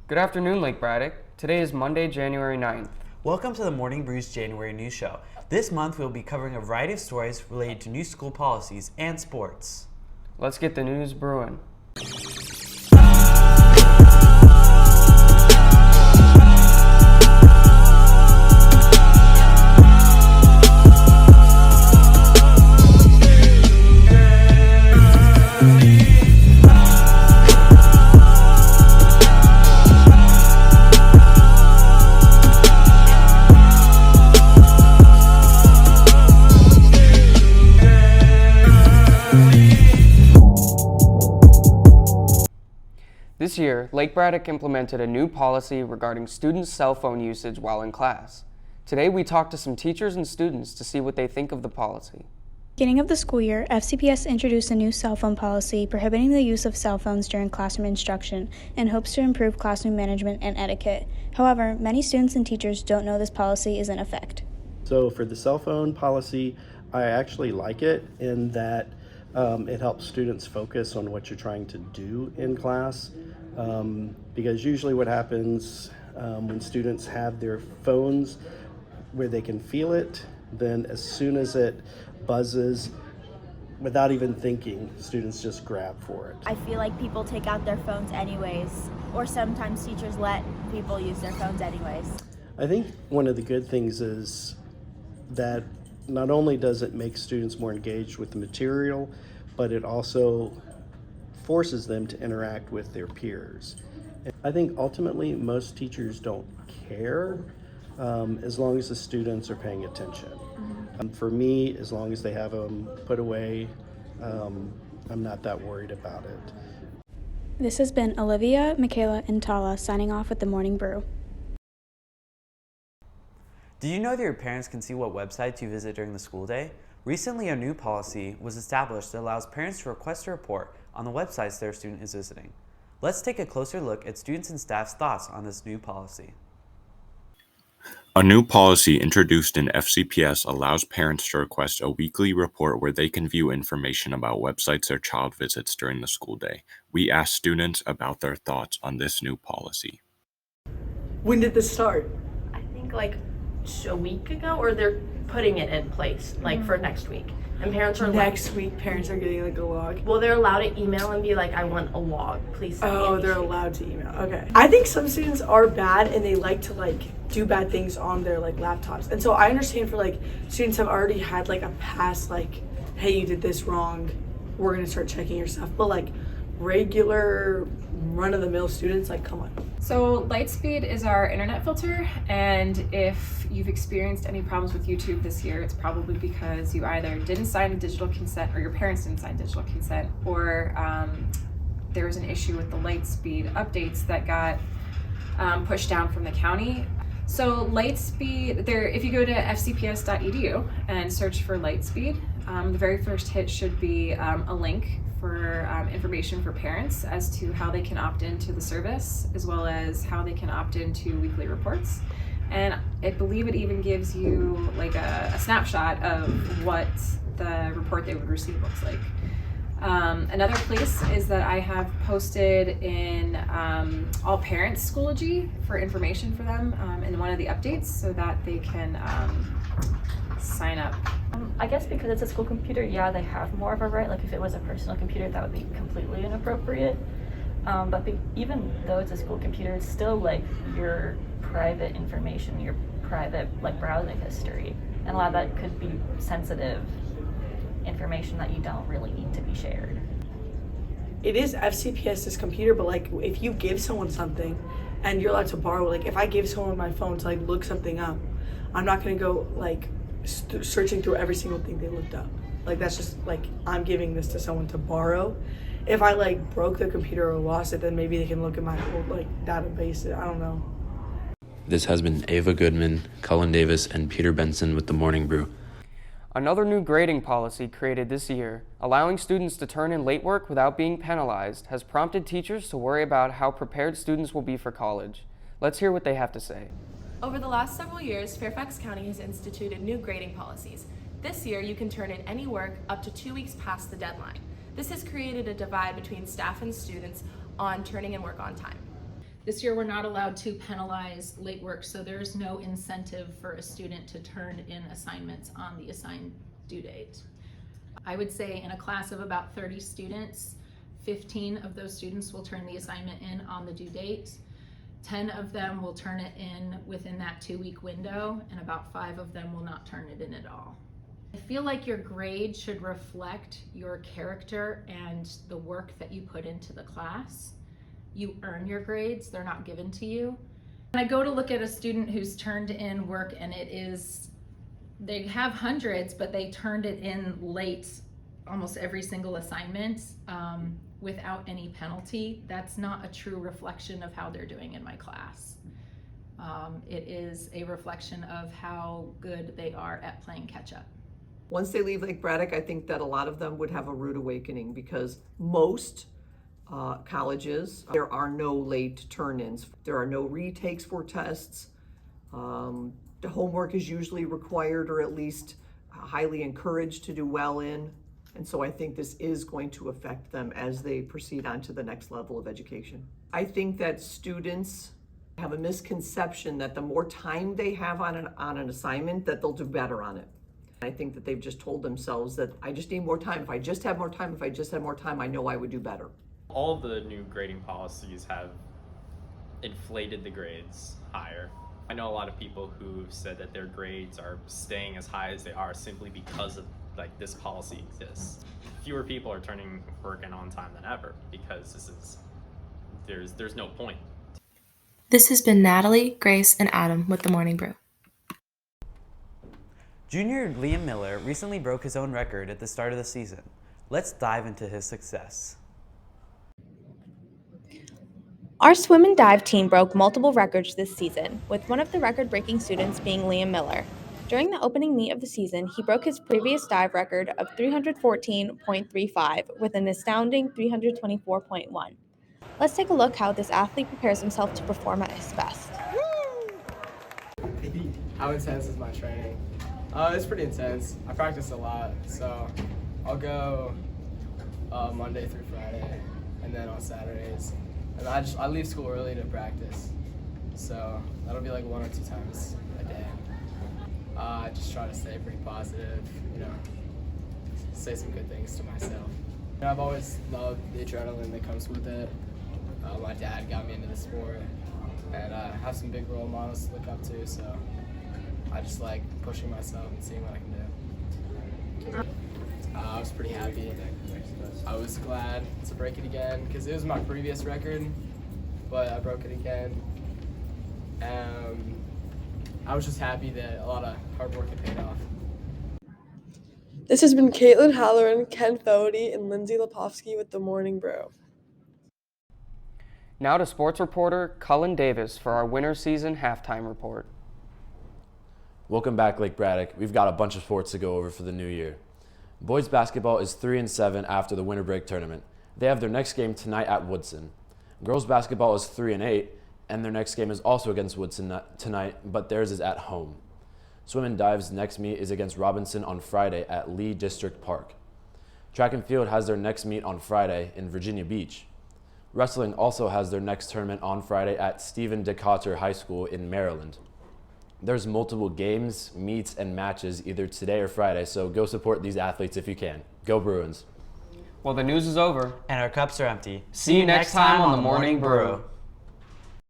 Good afternoon, Lake Braddock. Today is Monday, January 9th. Welcome to the Morning Brew's January News Show. This month we'll be covering a variety of stories related to new school policies and sports. Let's get the news brewing. This year, Lake Braddock implemented a new policy regarding students' cell phone usage while in class. Today, we talked to some teachers and students to see what they think of the policy. Beginning of the school year, FCPS introduced a new cell phone policy prohibiting the use of cell phones during classroom instruction in hopes to improve classroom management and etiquette. However, many students and teachers don't know this policy is in effect. So for the cell phone policy, I actually like it in that it helps students focus on what you're trying to do in class, because usually what happens when students have their phones where they can feel it, then as soon as it buzzes, without even thinking, students just grab for it. I feel like people take out their phones anyways, or sometimes teachers let people use their phones anyways. I think one of the good things is that not only does it make students more engaged with the material, but it also forces them to interact with their peers. I think ultimately most teachers don't care as long as the students are paying attention. For me, as long as they have them put away, I'm not that worried about it. This has been Olivia, Michaela, and Tala signing off with the Morning Brew. Do you know that your parents can see what websites you visit during the school day? Recently, a new policy was established that allows parents to request a report on the websites their student is visiting. Let's take a closer look at students and staff's thoughts on this new policy. A new policy introduced in FCPS allows parents to request a weekly report where they can view information about websites their child visits during the school day. We asked students about their thoughts on this new policy. When did this start? I think like a week ago, or they're putting it in place like for next week. And parents are Next week, parents are getting like a log. well, they're allowed to email and be like, I want a log, please send me Oh, an they're issue." allowed to email. Okay. I think some students are bad and they like to like do bad things on their like laptops. And so I understand for like students have already had like a past like, hey, you did this wrong, we're gonna start checking your stuff. But like regular run-of-the-mill students, like, come on. So Lightspeed is our internet filter, and if you've experienced any problems with YouTube this year, it's probably because you either didn't sign a digital consent or your parents didn't sign digital consent, or there was an issue with the Lightspeed updates that got pushed down from the county. So Lightspeed, if you go to fcps.edu and search for Lightspeed, the very first hit should be a link for information for parents as to how they can opt into the service, as well as how they can opt into weekly reports. And I believe it even gives you like a snapshot of what the report they would receive looks like. Another place is that I have posted in All Parents Schoology for information for them in one of the updates so that they can sign up. I guess because it's a school computer, yeah, they have more of a right. Like if it was a personal computer, that would be completely inappropriate. But even though it's a school computer, it's still like your private information, your private like browsing history. And a lot of that could be sensitive information that you don't really need to be shared. It is FCPS's computer, but like if you give someone something and you're allowed to borrow, like if I give someone my phone to like look something up, I'm not gonna go like searching through every single thing they looked up. Like that's just like I'm giving this to someone to borrow. If I like broke the computer or lost it, then maybe they can look at my whole like database. I don't know. This has been Ava Goodman, Cullen Davis, and Peter Benson with the Morning Brew. Another new grading policy created this year, allowing students to turn in late work without being penalized, has prompted teachers to worry about how prepared students will be for college. Let's hear what they have to say. Over the last several years, Fairfax County has instituted new grading policies. This year, you can turn in any work up to 2 weeks past the deadline. This has created a divide between staff and students on turning in work on time. This year, we're not allowed to penalize late work, so there's no incentive for a student to turn in assignments on the assigned due date. I would say in a class of about 30 students, 15 of those students will turn the assignment in on the due date. 10 of them will turn it in within that 2-week window, and about 5 of them will not turn it in at all. I feel like your grade should reflect your character and the work that you put into the class. You earn your grades, they're not given to you. When I go to look at a student who's turned in work and they have hundreds, but they turned it in late almost every single assignment without any penalty, that's not a true reflection of how they're doing in my class. It is a reflection of how good they are at playing catch up. Once they leave Lake Braddock, I think that a lot of them would have a rude awakening, because most colleges, there are no late turn-ins. There are no retakes for tests. The homework is usually required, or at least highly encouraged to do well in. And so I think this is going to affect them as they proceed on to the next level of education. I think that students have a misconception that the more time they have on an assignment, that they'll do better on it. I think that they've just told themselves that I just need more time. If I just have more time, I know I would do better. All of the new grading policies have inflated the grades higher. I know a lot of people who've said that their grades are staying as high as they are simply because of this policy exists. Fewer people are turning work in on time than ever because there's no point. This has been Natalie, Grace, and Adam with the Morning Brew. Junior Liam Miller recently broke his own record at the start of the season. Let's dive into his success. Our swim and dive team broke multiple records this season, with one of the record-breaking students being Liam Miller. During the opening meet of the season, he broke his previous dive record of 314.35 with an astounding 324.1. Let's take a look how this athlete prepares himself to perform at his best. How intense is my training? It's pretty intense. I practice a lot, so I'll go Monday through Friday, and then on Saturdays. And I leave school early to practice, so that'll be like 1 or 2 times a day. I just try to stay pretty positive, say some good things to myself. I've always loved the adrenaline that comes with it. My dad got me into the sport, and I have some big role models to look up to, so I just like pushing myself and seeing what I can do. I was pretty happy. I was glad to break it again because it was my previous record, but I broke it again. I was just happy that a lot of hard work had paid off. This has been Caitlin Halloran, Ken Fogarty, and Lindsay Lepovsky with the Morning Brew. Now to sports reporter Cullen Davis for our winter season halftime report. Welcome back, Lake Braddock. We've got a bunch of sports to go over for the new year. Boys basketball is 3-7 after the winter break tournament. They have their next game tonight at Woodson. Girls basketball is 3-8, and their next game is also against Woodson tonight, but theirs is at home. Swim and Dive's next meet is against Robinson on Friday at Lee District Park. Track and Field has their next meet on Friday in Virginia Beach. Wrestling also has their next tournament on Friday at Stephen Decatur High School in Maryland. There's multiple games, meets, and matches either today or Friday, so go support these athletes if you can. Go Bruins. Well, the news is over. And our cups are empty. See you next time on the Morning Brew.